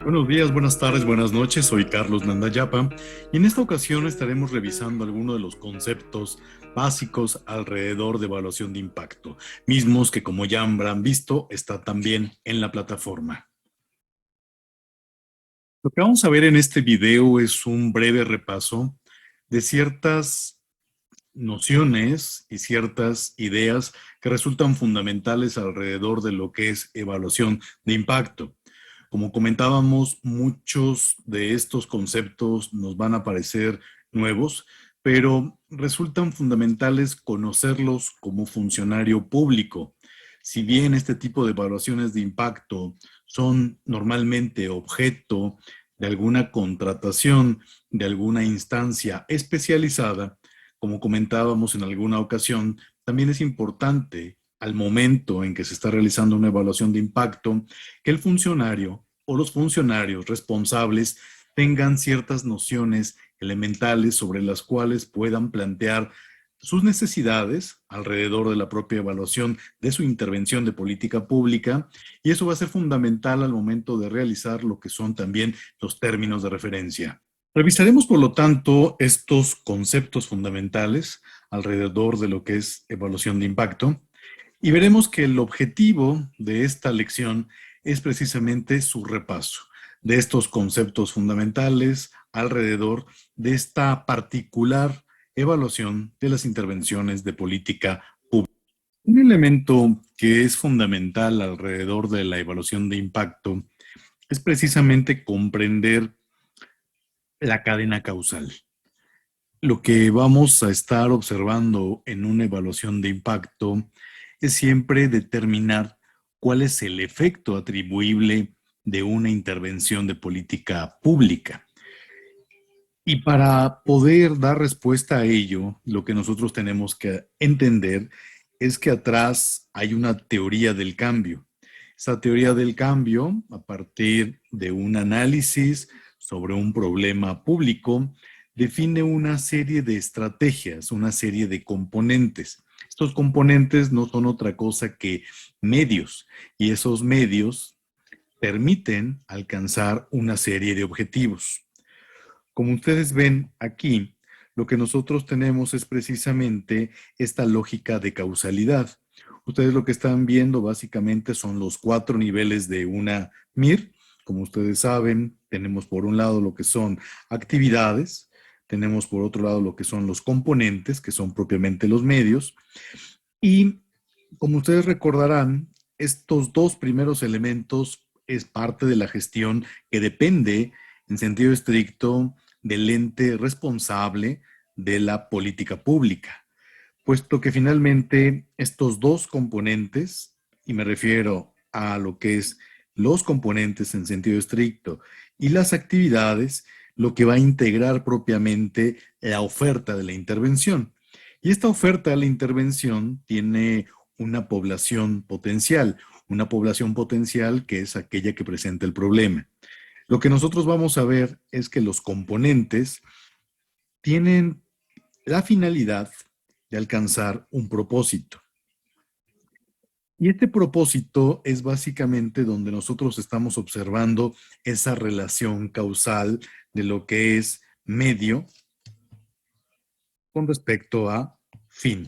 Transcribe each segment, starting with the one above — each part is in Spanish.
Buenos días, buenas tardes, buenas noches. Soy Carlos Nandayapa y en esta ocasión estaremos revisando algunos de los conceptos básicos alrededor de evaluación de impacto, mismos que como ya habrán visto está también en la plataforma. Lo que vamos a ver en este video es un breve repaso de ciertas nociones y ciertas ideas que resultan fundamentales alrededor de lo que es evaluación de impacto. Como comentábamos, muchos de estos conceptos nos van a parecer nuevos, pero resultan fundamentales conocerlos como funcionario público. Si bien este tipo de evaluaciones de impacto son normalmente objeto de alguna contratación de alguna instancia especializada, como comentábamos en alguna ocasión, también es importante al momento en que se está realizando una evaluación de impacto que el funcionario o los funcionarios responsables tengan ciertas nociones elementales sobre las cuales puedan plantear sus necesidades alrededor de la propia evaluación de su intervención de política pública, y eso va a ser fundamental al momento de realizar lo que son también los términos de referencia. Revisaremos, por lo tanto, estos conceptos fundamentales alrededor de lo que es evaluación de impacto y veremos que el objetivo de esta lección es precisamente su repaso de estos conceptos fundamentales alrededor de esta particular evaluación de las intervenciones de política pública. Un elemento que es fundamental alrededor de la evaluación de impacto es precisamente comprender la cadena causal. Lo que vamos a estar observando en una evaluación de impacto es siempre determinar cuál es el efecto atribuible de una intervención de política pública. Y para poder dar respuesta a ello, lo que nosotros tenemos que entender es que atrás hay una teoría del cambio. Esa teoría del cambio, a partir de un análisis sobre un problema público, define una serie de estrategias, una serie de componentes. Estos componentes no son otra cosa que medios, y esos medios permiten alcanzar una serie de objetivos. Como ustedes ven aquí, lo que nosotros tenemos es precisamente esta lógica de causalidad. Ustedes lo que están viendo básicamente son los 4 niveles de una MIR. Como ustedes saben, tenemos por un lado lo que son actividades, tenemos por otro lado lo que son los componentes, que son propiamente los medios, y como ustedes recordarán, estos dos primeros elementos es parte de la gestión que depende, en sentido estricto, del ente responsable de la política pública, puesto que finalmente estos dos componentes, y me refiero a lo que es los componentes en sentido estricto y las actividades, lo que va a integrar propiamente la oferta de la intervención. Y esta oferta de la intervención tiene una población potencial que es aquella que presenta el problema. Lo que nosotros vamos a ver es que los componentes tienen la finalidad de alcanzar un propósito. Y este propósito es básicamente donde nosotros estamos observando esa relación causal de lo que es medio con respecto a fin.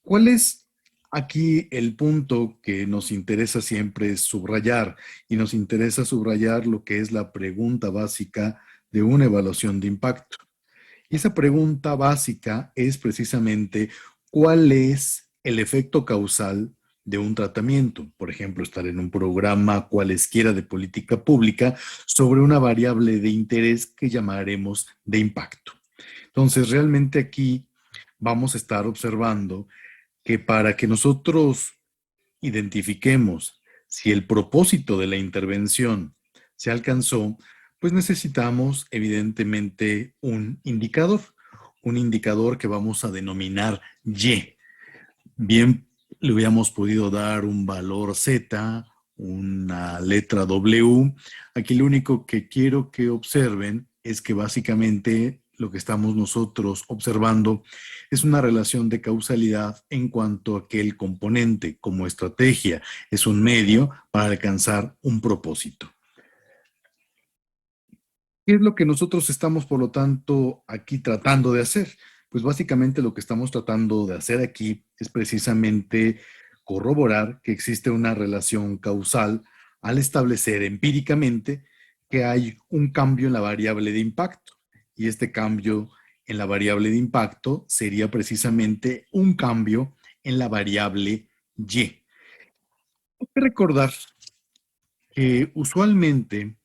¿Cuál es aquí el punto que nos interesa siempre subrayar? Y nos interesa subrayar lo que es la pregunta básica de una evaluación de impacto. Y esa pregunta básica es precisamente cuál es el efecto causal de un tratamiento, por ejemplo, estar en un programa cualesquiera de política pública sobre una variable de interés que llamaremos de impacto. Entonces, realmente aquí vamos a estar observando que para que nosotros identifiquemos si el propósito de la intervención se alcanzó, pues necesitamos evidentemente un indicador que vamos a denominar Y. Bien, le hubiéramos podido dar un valor Z, una letra W. Aquí lo único que quiero que observen es que básicamente lo que estamos nosotros observando es una relación de causalidad en cuanto a que el componente como estrategia es un medio para alcanzar un propósito. ¿Qué es lo que nosotros estamos, por lo tanto, aquí tratando de hacer? Pues básicamente lo que estamos tratando de hacer aquí es precisamente corroborar que existe una relación causal al establecer empíricamente que hay un cambio en la variable de impacto. Y este cambio en la variable de impacto sería precisamente un cambio en la variable Y. Hay que recordar que usualmente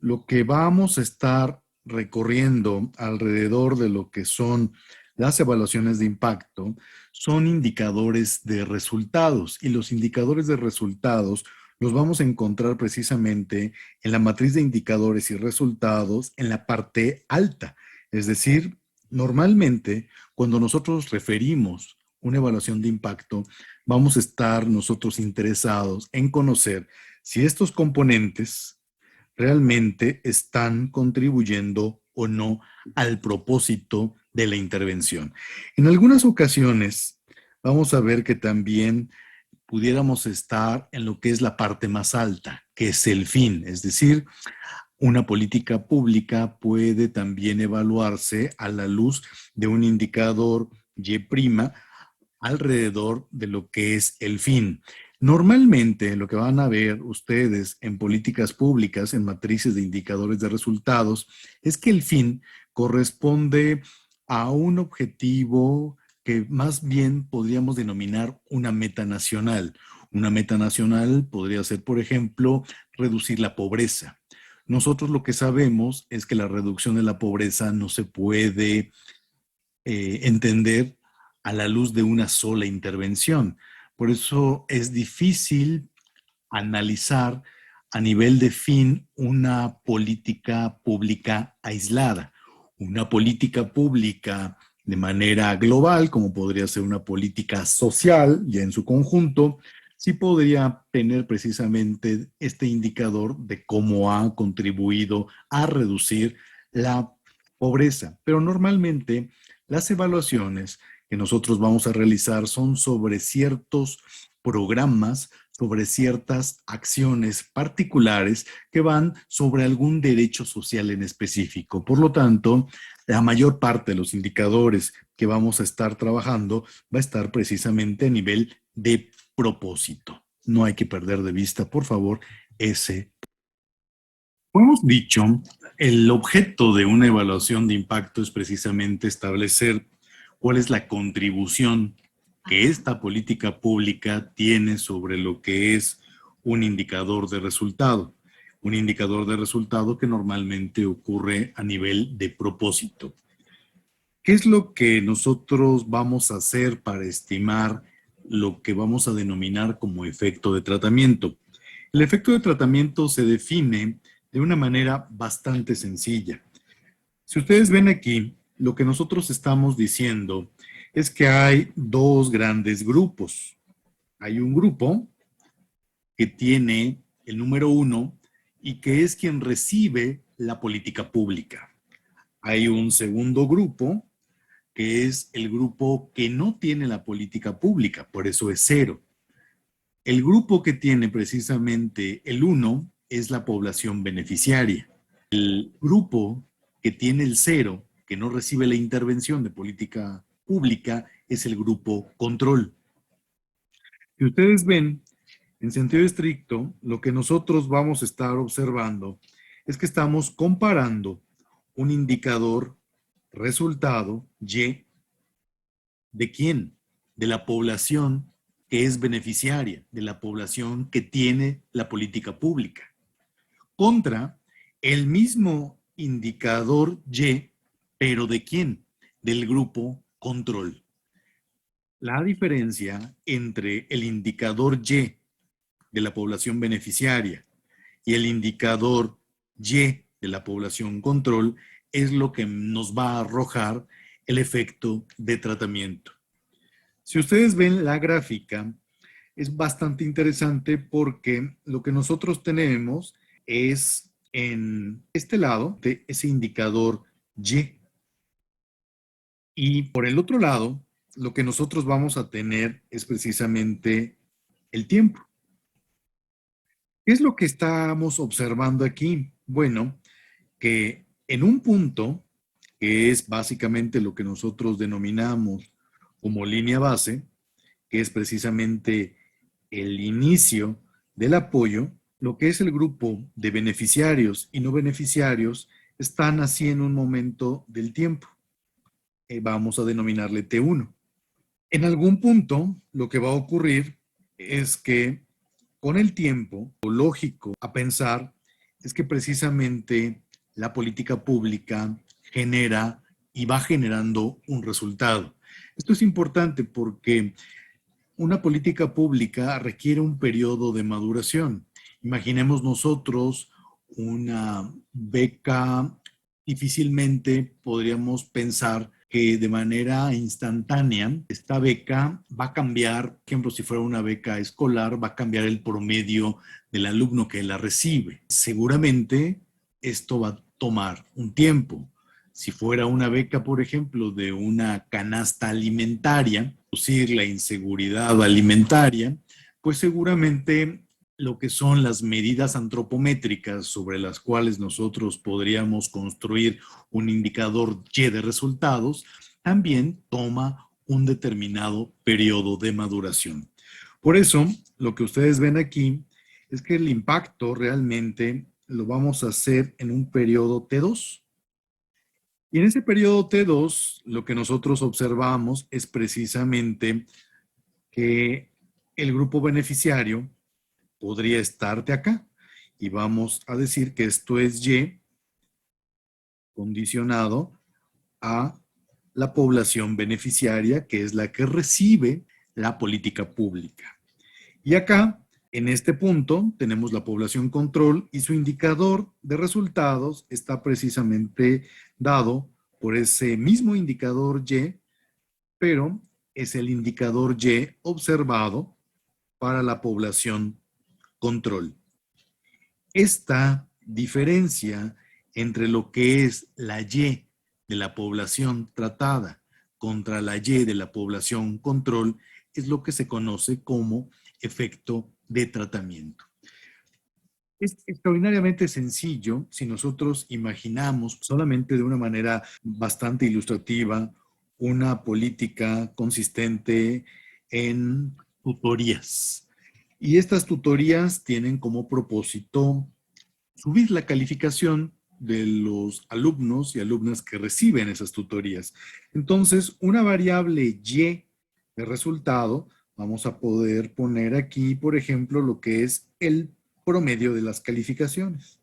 lo que vamos a estar recorriendo alrededor de lo que son las evaluaciones de impacto son indicadores de resultados, y los indicadores de resultados los vamos a encontrar precisamente en la matriz de indicadores y resultados en la parte alta. Es decir, normalmente cuando nosotros referimos una evaluación de impacto, vamos a estar nosotros interesados en conocer si estos componentes realmente están contribuyendo o no al propósito de la intervención. En algunas ocasiones vamos a ver que también pudiéramos estar en lo que es la parte más alta, que es el fin, es decir, una política pública puede también evaluarse a la luz de un indicador Y' alrededor de lo que es el fin. Normalmente, lo que van a ver ustedes en políticas públicas, en matrices de indicadores de resultados, es que el fin corresponde a un objetivo que más bien podríamos denominar una meta nacional. Una meta nacional podría ser, por ejemplo, reducir la pobreza. Nosotros lo que sabemos es que la reducción de la pobreza no se puede entender a la luz de una sola intervención. Por eso es difícil analizar a nivel de fin una política pública aislada. Una política pública de manera global, como podría ser una política social, ya en su conjunto, sí podría tener precisamente este indicador de cómo ha contribuido a reducir la pobreza. Pero normalmente las evaluaciones que nosotros vamos a realizar son sobre ciertos programas, sobre ciertas acciones particulares que van sobre algún derecho social en específico. Por lo tanto, la mayor parte de los indicadores que vamos a estar trabajando va a estar precisamente a nivel de propósito. No hay que perder de vista, por favor, ese. Como hemos dicho, el objeto de una evaluación de impacto es precisamente establecer cuál es la contribución que esta política pública tiene sobre lo que es un indicador de resultado. Un indicador de resultado que normalmente ocurre a nivel de propósito. ¿Qué es lo que nosotros vamos a hacer para estimar lo que vamos a denominar como efecto de tratamiento? El efecto de tratamiento se define de una manera bastante sencilla. Si ustedes ven aquí, lo que nosotros estamos diciendo es que hay dos grandes grupos. Hay un grupo que tiene el número 1 y que es quien recibe la política pública. Hay un segundo grupo que es el grupo que no tiene la política pública, por eso es 0. El grupo que tiene precisamente el 1 es la población beneficiaria. El grupo que tiene el 0, que no recibe la intervención de política pública, es el grupo control. Si ustedes ven, en sentido estricto, lo que nosotros vamos a estar observando es que estamos comparando un indicador resultado Y. ¿De quién? De la población que es beneficiaria, de la población que tiene la política pública, contra el mismo indicador Y, pero ¿de quién? Del grupo control. La diferencia entre el indicador Y de la población beneficiaria y el indicador Y de la población control es lo que nos va a arrojar el efecto de tratamiento. Si ustedes ven la gráfica, es bastante interesante porque lo que nosotros tenemos es en este lado de ese indicador Y. Y por el otro lado, lo que nosotros vamos a tener es precisamente el tiempo. ¿Qué es lo que estamos observando aquí? Bueno, que En un punto, que es básicamente lo que nosotros denominamos como línea base, que es precisamente el inicio del apoyo, lo que es el grupo de beneficiarios y no beneficiarios están así en un momento del tiempo. Vamos a denominarle T1. En algún punto, lo que va a ocurrir es que con el tiempo, lo lógico a pensar es que precisamente la política pública genera y va generando un resultado. Esto es importante porque una política pública requiere un periodo de maduración. Imaginemos nosotros una beca, difícilmente podríamos pensar que de manera instantánea esta beca va a cambiar, por ejemplo, si fuera una beca escolar, va a cambiar el promedio del alumno que la recibe. Seguramente esto va a tomar un tiempo. Si fuera una beca, por ejemplo, de una canasta alimentaria, reducir la inseguridad alimentaria, pues seguramente lo que son las medidas antropométricas sobre las cuales nosotros podríamos construir un indicador Y de resultados, también toma un determinado periodo de maduración. Por eso, lo que ustedes ven aquí es que el impacto realmente lo vamos a hacer en un periodo T2. Y en ese periodo T2, lo que nosotros observamos es precisamente que el grupo beneficiario podría estar de acá. Y vamos a decir que esto es Y condicionado a la población beneficiaria, que es la que recibe la política pública. Y acá, en este punto, tenemos la población control y su indicador de resultados está precisamente dado por ese mismo indicador Y, pero es el indicador Y observado para la población control. Esta diferencia entre lo que es la Y de la población tratada contra la Y de la población control es lo que se conoce como efecto de tratamiento. Es extraordinariamente sencillo si nosotros imaginamos solamente de una manera bastante ilustrativa una política consistente en tutorías. Y estas tutorías tienen como propósito subir la calificación de los alumnos y alumnas que reciben esas tutorías. Entonces, una variable Y de resultado, vamos a poder poner aquí, por ejemplo, lo que es el promedio de las calificaciones.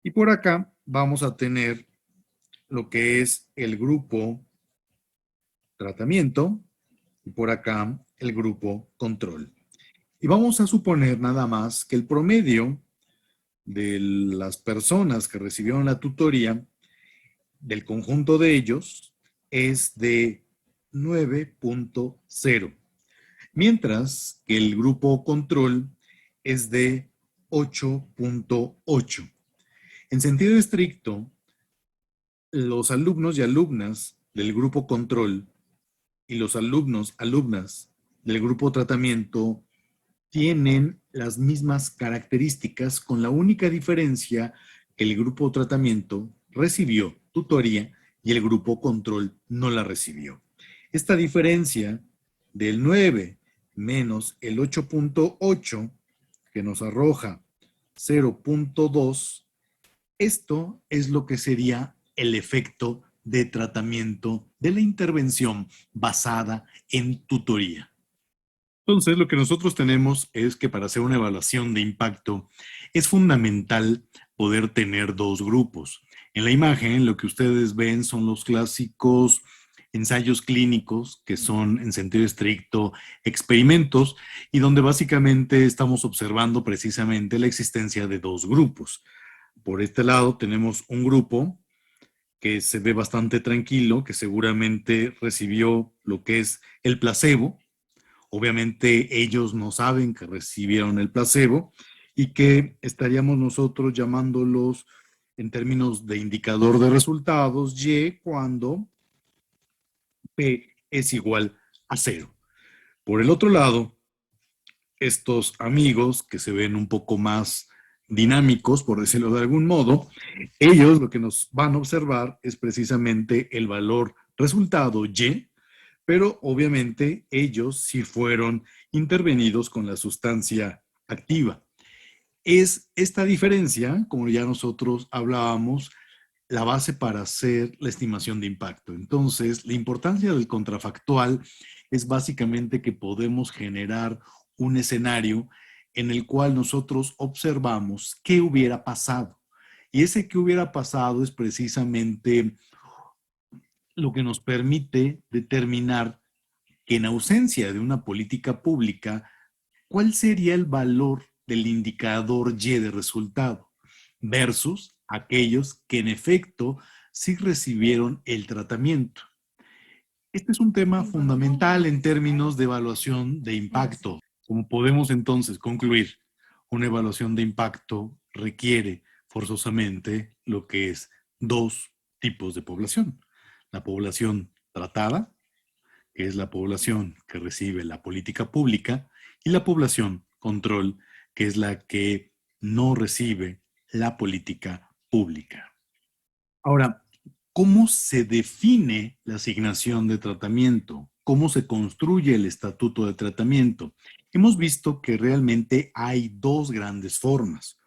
Y por acá vamos a tener lo que es el grupo tratamiento y por acá el grupo control. Y vamos a suponer nada más que el promedio de las personas que recibieron la tutoría, del conjunto de ellos, es de 9.0, mientras que el grupo control es de 8.8. En sentido estricto, los alumnos y alumnas del grupo control y los alumnas del grupo tratamiento tienen las mismas características, con la única diferencia que el grupo tratamiento recibió tutoría y el grupo control no la recibió. Esta diferencia del 9 menos el 8.8 que nos arroja 0.2, esto es lo que sería el efecto de tratamiento de la intervención basada en tutoría. Entonces, lo que nosotros tenemos es que para hacer una evaluación de impacto es fundamental poder tener dos grupos. En la imagen, lo que ustedes ven son los clásicos ensayos clínicos, que son en sentido estricto experimentos, y donde básicamente estamos observando precisamente la existencia de dos grupos. Por este lado tenemos un grupo que se ve bastante tranquilo, que seguramente recibió lo que es el placebo. Obviamente ellos no saben que recibieron el placebo y que estaríamos nosotros llamándolos en términos de indicador de resultados Y cuando P es igual a 0. Por el otro lado, estos amigos que se ven un poco más dinámicos, por decirlo de algún modo, ellos lo que nos van a observar es precisamente el valor resultado Y, pero obviamente ellos sí fueron intervenidos con la sustancia activa. Es esta diferencia, como ya nosotros hablábamos, la base para hacer la estimación de impacto. Entonces, la importancia del contrafactual es básicamente que podemos generar un escenario en el cual nosotros observamos qué hubiera pasado. Y ese qué hubiera pasado es precisamente lo que nos permite determinar que en ausencia de una política pública, ¿cuál sería el valor del indicador Y de resultado versus aquellos que en efecto sí recibieron el tratamiento? Este es un tema fundamental en términos de evaluación de impacto. Como podemos entonces concluir, una evaluación de impacto requiere forzosamente lo que es dos tipos de población. La población tratada, que es la población que recibe la política pública, y la población control, que es la que no recibe la política pública. Ahora, ¿cómo se define la asignación de tratamiento? ¿Cómo se construye el estatuto de tratamiento? Hemos visto que realmente hay dos grandes formas.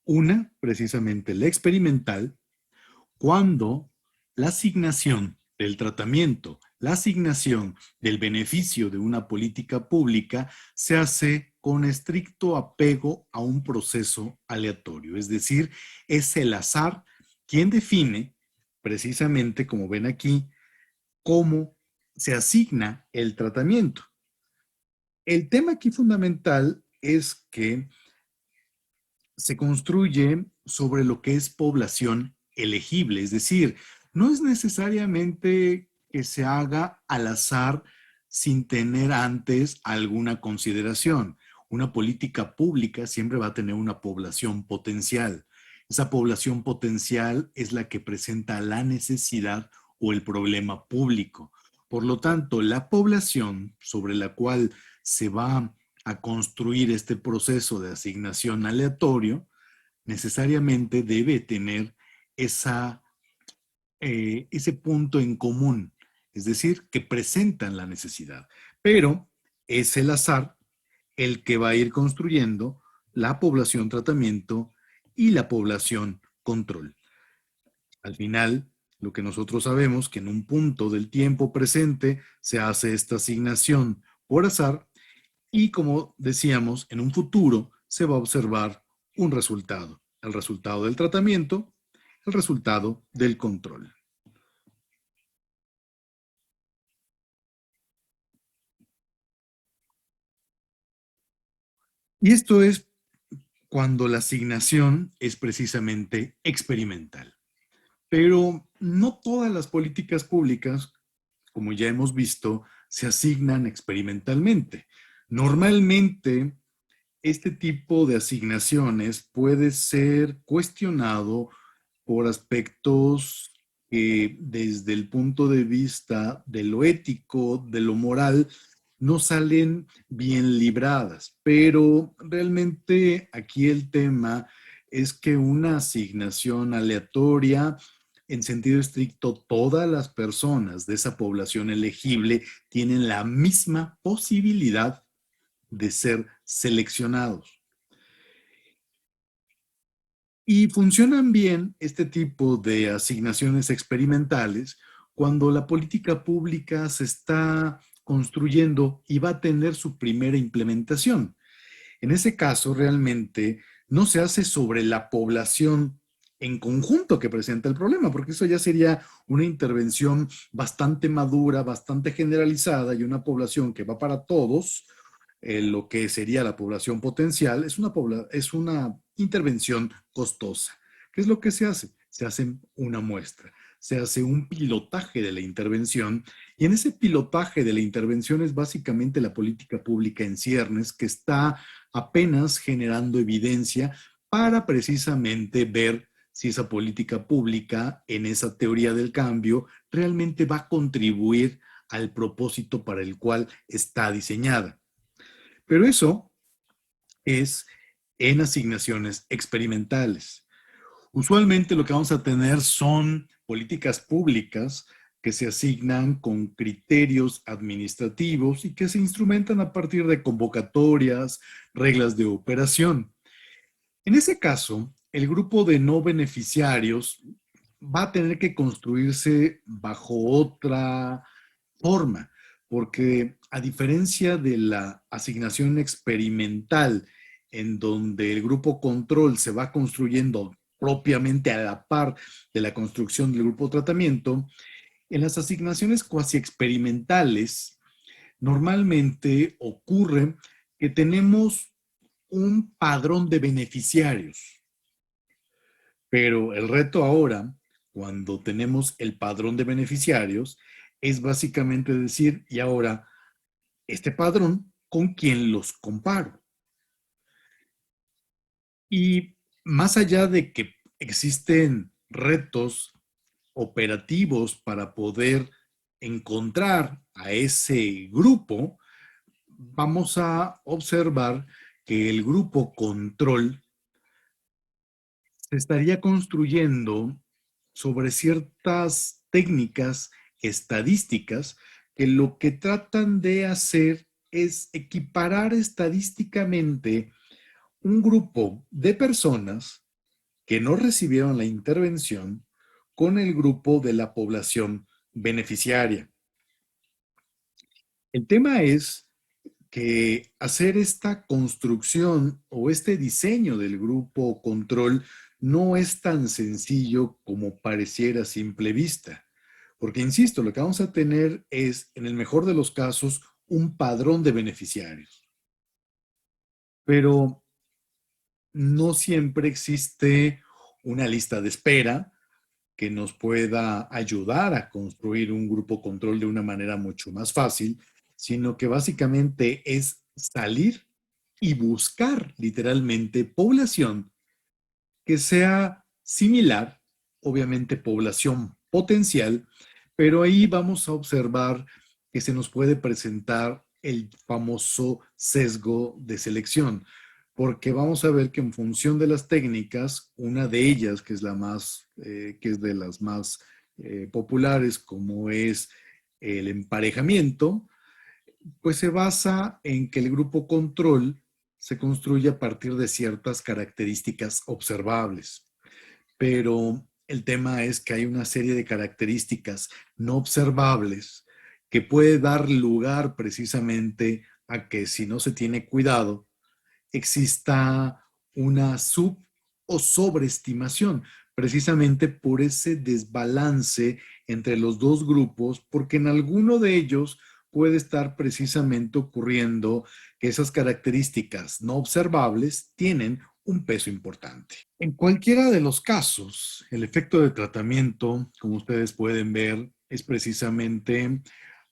Una, precisamente la experimental, cuando la asignación del tratamiento, la asignación del beneficio de una política pública se hace con estricto apego a un proceso aleatorio. Es decir, es el azar quien define, precisamente como ven aquí, cómo se asigna el tratamiento. El tema aquí fundamental es que se construye sobre lo que es población elegible, es decir, no es necesariamente que se haga al azar sin tener antes alguna consideración. Una política pública siempre va a tener una población potencial. Esa población potencial es la que presenta la necesidad o el problema público. Por lo tanto, la población sobre la cual se va a construir este proceso de asignación aleatorio, necesariamente debe tener ese punto en común, es decir, que presentan la necesidad. Pero es el azar el que va a ir construyendo la población tratamiento y la población control. Al final, lo que nosotros sabemos que en un punto del tiempo presente se hace esta asignación por azar. Y como decíamos, en un futuro se va a observar un resultado, el resultado del tratamiento, el resultado del control. Y esto es cuando la asignación es precisamente experimental. Pero no todas las políticas públicas, como ya hemos visto, se asignan experimentalmente. Normalmente, este tipo de asignaciones puede ser cuestionado por aspectos que desde el punto de vista de lo ético, de lo moral, no salen bien libradas. Pero realmente aquí el tema es que una asignación aleatoria, en sentido estricto, todas las personas de esa población elegible tienen la misma posibilidad de ser seleccionados. Y funcionan bien este tipo de asignaciones experimentales cuando la política pública se está construyendo y va a tener su primera implementación. En ese caso, realmente no se hace sobre la población en conjunto que presenta el problema, porque eso ya sería una intervención bastante madura, bastante generalizada y una población que va para todos, lo que sería la población potencial, es una intervención costosa. ¿Qué es lo que se hace? Se hace una muestra, se hace un pilotaje de la intervención y en ese pilotaje de la intervención es básicamente la política pública en ciernes que está apenas generando evidencia para precisamente ver si esa política pública en esa teoría del cambio realmente va a contribuir al propósito para el cual está diseñada. Pero eso es en asignaciones experimentales. Usualmente lo que vamos a tener son políticas públicas que se asignan con criterios administrativos y que se instrumentan a partir de convocatorias, reglas de operación. En ese caso, el grupo de no beneficiarios va a tener que construirse bajo otra forma, porque a diferencia de la asignación experimental, en donde el grupo control se va construyendo propiamente a la par de la construcción del grupo tratamiento, en las asignaciones cuasi experimentales normalmente ocurre que tenemos un padrón de beneficiarios, pero el reto ahora, cuando tenemos el padrón de beneficiarios, es básicamente decir, y ahora, este padrón, ¿con quién los comparo? Y más allá de que existen retos operativos para poder encontrar a ese grupo, vamos a observar que el grupo control se estaría construyendo sobre ciertas técnicas estadísticas que lo que tratan de hacer es equiparar estadísticamente un grupo de personas que no recibieron la intervención con el grupo de la población beneficiaria. El tema es que hacer esta construcción o este diseño del grupo control no es tan sencillo como pareciera a simple vista. Porque, insisto, lo que vamos a tener es, en el mejor de los casos, un padrón de beneficiarios. Pero no siempre existe una lista de espera que nos pueda ayudar a construir un grupo control de una manera mucho más fácil, sino que básicamente es salir y buscar literalmente población que sea similar, obviamente población potencial, pero ahí vamos a observar que se nos puede presentar el famoso sesgo de selección, porque vamos a ver que en función de las técnicas, una de ellas, que es la más, que es de las más populares, como es el emparejamiento, pues se basa en que el grupo control se construye a partir de ciertas características observables. Pero el tema es que hay una serie de características no observables que puede dar lugar precisamente a que si no se tiene cuidado, exista una sub o sobreestimación, precisamente por ese desbalance entre los dos grupos, porque en alguno de ellos puede estar precisamente ocurriendo que esas características no observables tienen un peso importante. En cualquiera de los casos, el efecto de tratamiento, como ustedes pueden ver, es precisamente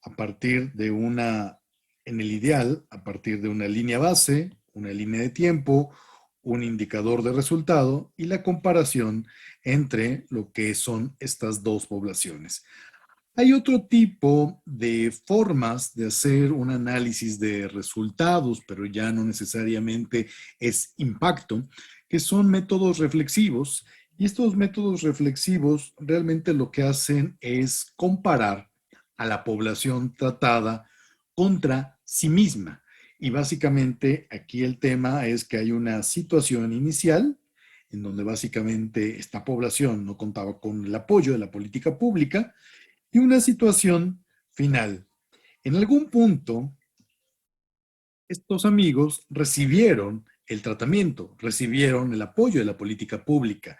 a partir de en el ideal, a partir de una línea base, una línea de tiempo, un indicador de resultado y la comparación entre lo que son estas dos poblaciones. Hay otro tipo de formas de hacer un análisis de resultados, pero ya no necesariamente es impacto, que son métodos reflexivos. Y estos métodos reflexivos realmente lo que hacen es comparar a la población tratada contra sí misma. Y básicamente aquí el tema es que hay una situación inicial en donde básicamente esta población no contaba con el apoyo de la política pública y una situación final. En algún punto, estos amigos recibieron el tratamiento, recibieron el apoyo de la política pública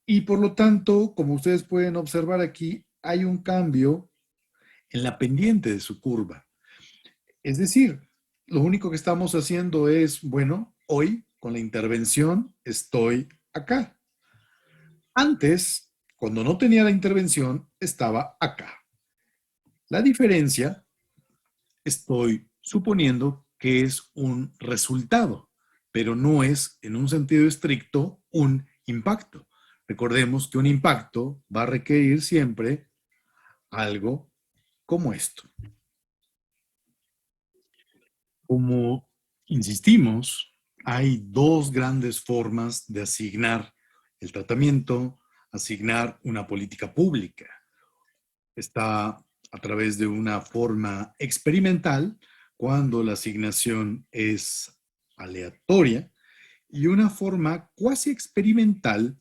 y por lo tanto, como ustedes pueden observar aquí, hay un cambio en la pendiente de su curva. Es decir, lo único que estamos haciendo es, bueno, hoy con la intervención estoy acá. Antes, cuando no tenía la intervención, estaba acá. La diferencia, estoy suponiendo que es un resultado, pero no es en un sentido estricto un impacto. Recordemos que un impacto va a requerir siempre algo como esto. Como insistimos, Hay dos grandes formas de asignar el tratamiento, asignar una política pública. Está a través de una forma experimental, cuando la asignación es aleatoria, y una forma cuasi experimental,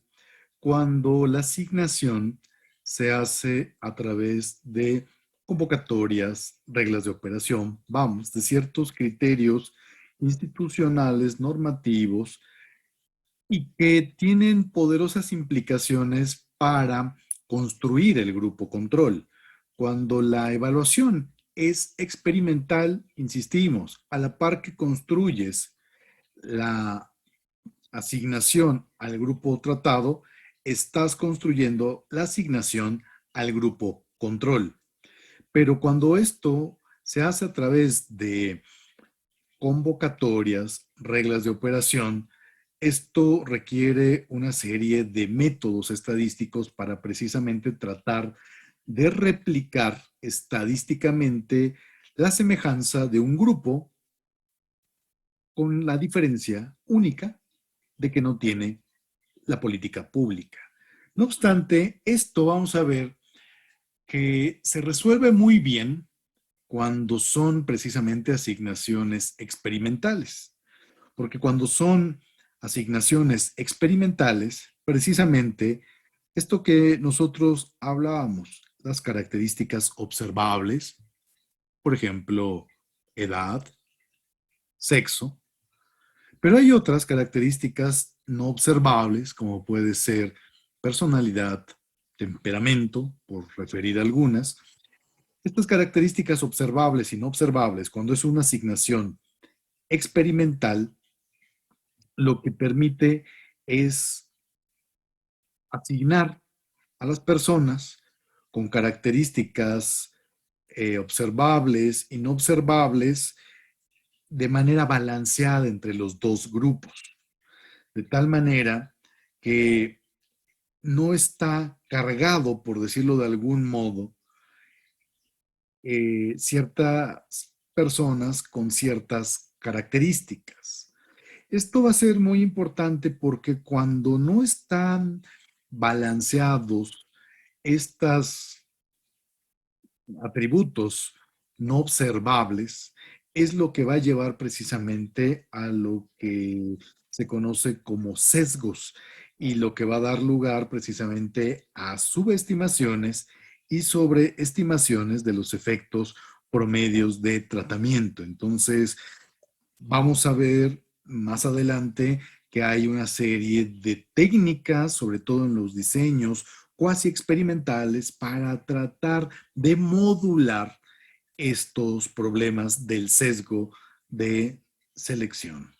cuando la asignación se hace a través de convocatorias, reglas de operación, vamos, de ciertos criterios institucionales, normativos, y que tienen poderosas implicaciones para construir el grupo control. Cuando la evaluación es experimental, insistimos, a la par que construyes la asignación al grupo tratado, estás construyendo la asignación al grupo control. Pero cuando esto se hace a través de convocatorias, reglas de operación, esto requiere una serie de métodos estadísticos para precisamente tratar de replicar estadísticamente la semejanza de un grupo, con la diferencia única de que no tiene la política pública. No obstante, esto vamos a ver que se resuelve muy bien cuando son precisamente asignaciones experimentales, porque cuando son asignaciones experimentales, precisamente esto que nosotros hablábamos, las características observables, por ejemplo, edad, sexo, pero hay otras características no observables, como puede ser personalidad, temperamento, por referir algunas. Estas características observables y no observables, cuando es una asignación experimental, lo que permite es asignar a las personas con características observables y no observables de manera balanceada entre los dos grupos, de tal manera que no está cargado, por decirlo de algún modo, ciertas personas con ciertas características. Esto va a ser muy importante porque cuando no están balanceados estos atributos no observables, es lo que va a llevar precisamente a lo que se conoce como sesgos, y lo que va a dar lugar precisamente a subestimaciones y sobreestimaciones de los efectos promedios de tratamiento. Entonces, vamos a ver más adelante que hay una serie de técnicas, sobre todo en los diseños cuasi experimentales, para tratar de modular estos problemas del sesgo de selección.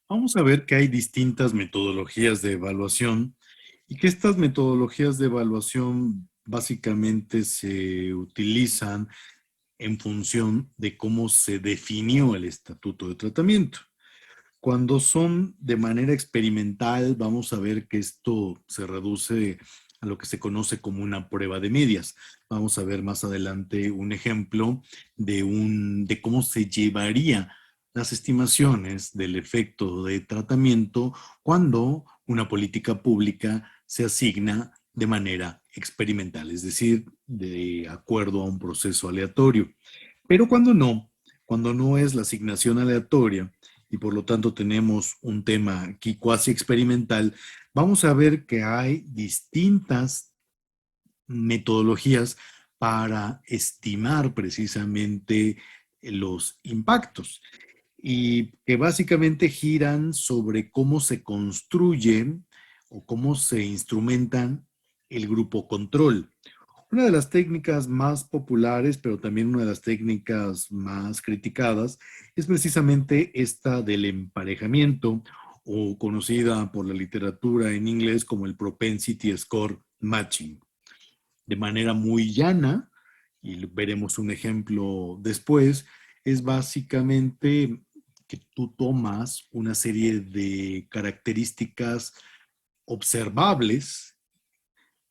Vamos a ver que hay distintas metodologías de evaluación, y que estas metodologías de evaluación básicamente se utilizan en función de cómo se definió el estatuto de tratamiento. Cuando son de manera experimental, vamos a ver que esto se reduce a lo que se conoce como una prueba de medias. Vamos a ver más adelante un ejemplo de cómo se llevaría las estimaciones del efecto de tratamiento cuando una política pública se asigna de manera experimental, es decir, de acuerdo a un proceso aleatorio. Pero cuando no es la asignación aleatoria, y por lo tanto tenemos un tema aquí cuasi experimental, vamos a ver que hay distintas metodologías para estimar precisamente los impactos, y que básicamente giran sobre cómo se construyen o cómo se instrumentan el grupo control. Una de las técnicas más populares, pero también una de las técnicas más criticadas, es precisamente esta del emparejamiento, o conocida por la literatura en inglés como el propensity score matching. De manera muy llana, y veremos un ejemplo después, es básicamente que tú tomas una serie de características observables,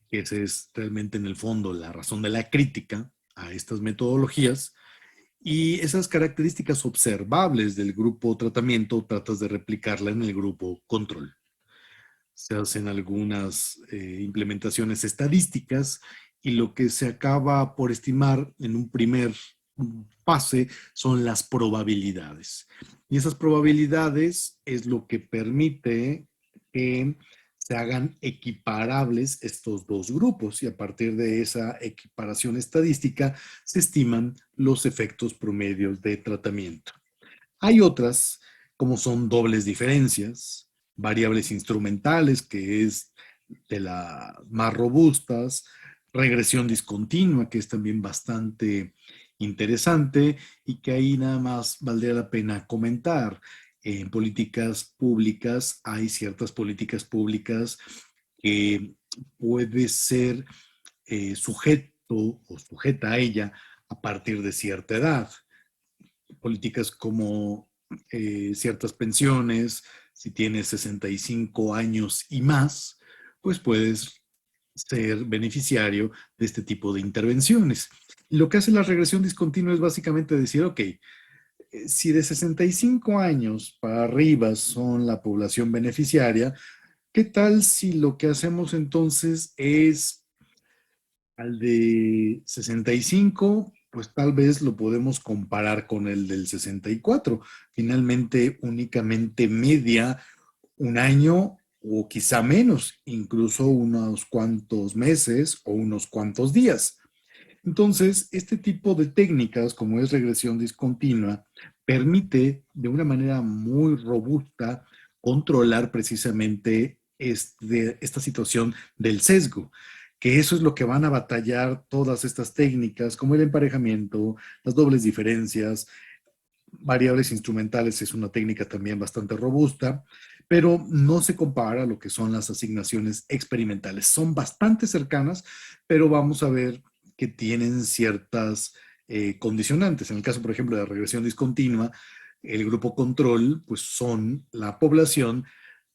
que esa es realmente en el fondo la razón de la crítica a estas metodologías, Y esas características observables del grupo tratamiento tratas de replicarla en el grupo control. Se hacen algunas implementaciones estadísticas y lo que se acaba por estimar en un primer fase son las probabilidades. Y esas probabilidades es lo que permite que se hagan equiparables estos dos grupos y a partir de esa equiparación estadística se estiman los efectos promedios de tratamiento. Hay otras, como son dobles diferencias, variables instrumentales, que es de las más robustas, regresión discontinua, que es también bastante interesante y que ahí nada más valdría la pena comentar. En políticas públicas hay ciertas políticas públicas que puede ser sujeto o sujeta a ella a partir de cierta edad. Políticas como ciertas pensiones, si tienes 65 años y más, pues puedes ser beneficiario de este tipo de intervenciones. Y lo que hace la regresión discontinua es básicamente decir, ok, si de 65 años para arriba son la población beneficiaria, ¿qué tal si lo que hacemos entonces es al de 65, pues tal vez lo podemos comparar con el del 64. Finalmente, únicamente media un año o quizá menos, incluso unos cuantos meses o unos cuantos días. Entonces, este tipo de técnicas, como es regresión discontinua, permite de una manera muy robusta controlar precisamente esta situación del sesgo, que eso es lo que van a batallar todas estas técnicas, como el emparejamiento, las dobles diferencias, variables instrumentales es una técnica también bastante robusta, pero no se compara a lo que son las asignaciones experimentales. Son bastante cercanas, pero vamos a ver que tienen ciertas condicionantes. En el caso, por ejemplo, de la regresión discontinua, el grupo control, pues son la población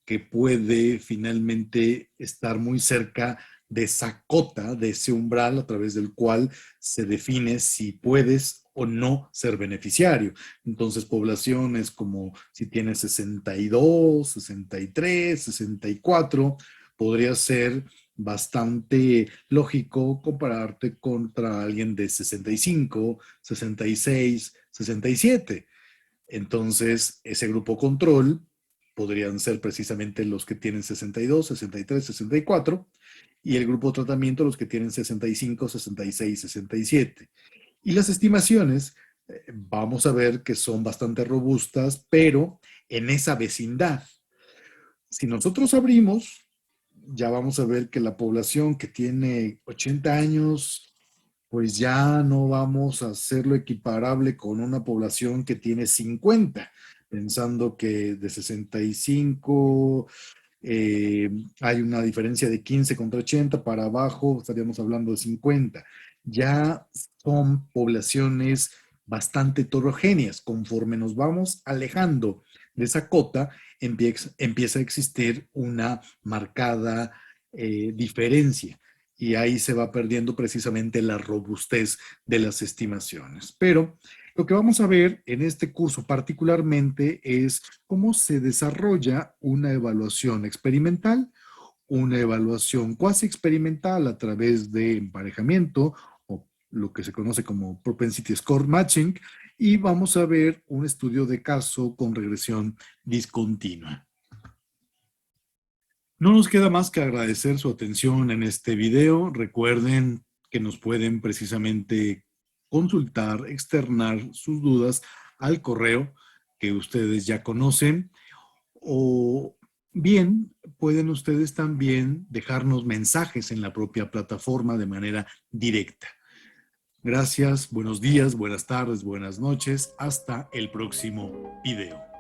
que puede finalmente estar muy cerca de esa cota, de ese umbral a través del cual se define si puedes o no ser beneficiario. Entonces, poblaciones como si tienes 62, 63, 64, podría ser bastante lógico compararte contra alguien de 65, 66, 67. Entonces, ese grupo control podrían ser precisamente los que tienen 62, 63, 64, y el grupo tratamiento los que tienen 65, 66, 67. Y las estimaciones, vamos a ver que son bastante robustas, pero en esa vecindad. Si nosotros abrimos, ya vamos a ver que la población que tiene 80 años pues ya no vamos a hacerlo equiparable con una población que tiene 50, pensando que de 65 hay una diferencia de 15 contra 80, para abajo estaríamos hablando de 50. Ya son poblaciones bastante heterogéneas. Conforme nos vamos alejando de esa cota, empieza a existir una marcada diferencia y ahí se va perdiendo precisamente la robustez de las estimaciones. Pero lo que vamos a ver en este curso particularmente es cómo se desarrolla una evaluación experimental, una evaluación cuasi experimental a través de emparejamiento o lo que se conoce como propensity score matching, y vamos a ver un estudio de caso con regresión discontinua. No nos queda más que agradecer su atención en este video. Recuerden que nos pueden precisamente consultar, externar sus dudas al correo que ustedes ya conocen, o bien pueden ustedes también dejarnos mensajes en la propia plataforma de manera directa. Gracias, buenos días, buenas tardes, buenas noches. Hasta el próximo video.